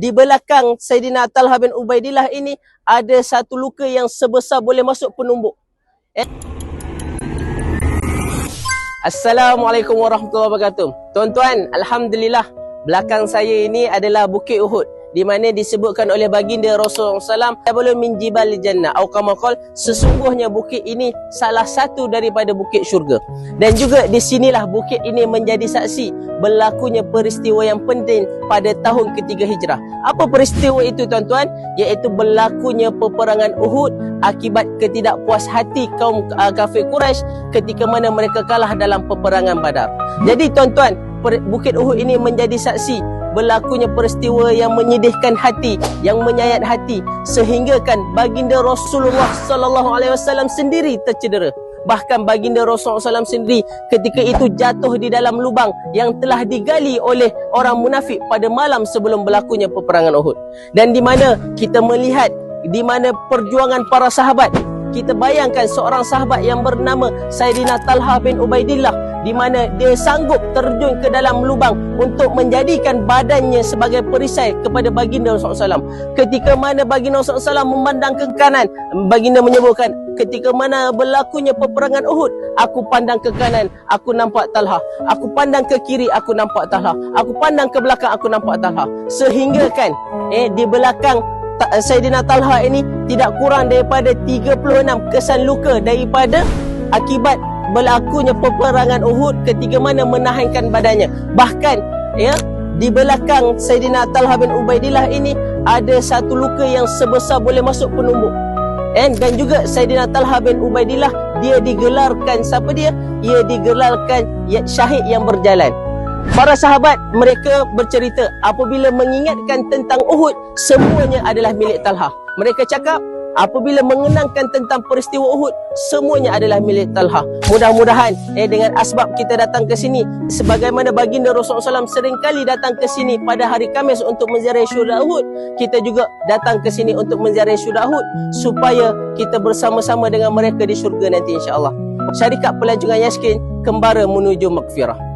di belakang Saidina Talha bin Ubaidillah ini ada satu luka yang sebesar boleh masuk penumbuk. Assalamualaikum warahmatullahi wabarakatuh. Tuan-tuan, alhamdulillah, belakang saya ini adalah Bukit Uhud, di mana disebutkan oleh baginda Rasulullah SAW, "Jabalun min jibalil jannah," atau kama qala, sesungguhnya bukit ini salah satu daripada bukit syurga. Dan juga di sinilah bukit ini menjadi saksi berlakunya peristiwa yang penting pada tahun ketiga Hijrah. Apa peristiwa itu, tuan-tuan? Iaitu berlakunya peperangan Uhud akibat ketidakpuas hati kaum kafir Quraisy ketika mana mereka kalah dalam peperangan Badar. Jadi tuan-tuan, Bukit Uhud ini menjadi saksi berlakunya peristiwa yang menyedihkan hati, yang menyayat hati, sehingga kan baginda Rasulullah SAW sendiri tercedera. Bahkan baginda Rasulullah SAW sendiri ketika itu jatuh di dalam lubang yang telah digali oleh orang munafik pada malam sebelum berlakunya peperangan Uhud. Dan di mana kita melihat di mana perjuangan para sahabat. Kita bayangkan seorang sahabat yang bernama Saidina Talha bin Ubaidillah, di mana dia sanggup terjun ke dalam lubang untuk menjadikan badannya sebagai perisai kepada baginda Rasulullah SAW. Ketika mana baginda Rasulullah SAW memandang ke kanan, baginda menyebutkan, ketika mana berlakunya peperangan Uhud, aku pandang ke kanan, aku nampak Talha. Aku pandang ke kiri, aku nampak Talha. Aku pandang ke belakang, aku nampak Talha. Sehingga kan di belakang Saidina Talha ini tidak kurang daripada 36 kesan luka daripada akibat berlakunya peperangan Uhud ketika mana menahankan badannya. Bahkan di belakang Saidina Talha bin Ubaidillah ini ada satu luka yang sebesar boleh masuk penumbuk. Dan juga Saidina Talha bin Ubaidillah, dia digelarkan, siapa dia? Ia digelarkan syahid yang berjalan. Para sahabat mereka bercerita apabila mengingatkan tentang Uhud, semuanya adalah milik Talha. Mereka cakap apabila mengenangkan tentang peristiwa Uhud, semuanya adalah milik Talha. Mudah-mudahan dengan asbab kita datang ke sini, sebagaimana baginda Rasulullah SAW seringkali datang ke sini pada hari Khamis untuk menziarahi syuhada Uhud, kita juga datang ke sini untuk menziarahi syuhada Uhud supaya kita bersama-sama dengan mereka di syurga nanti, insya-Allah. Syarikat Pelancongan Yaskin, kembara menuju Maghfirah.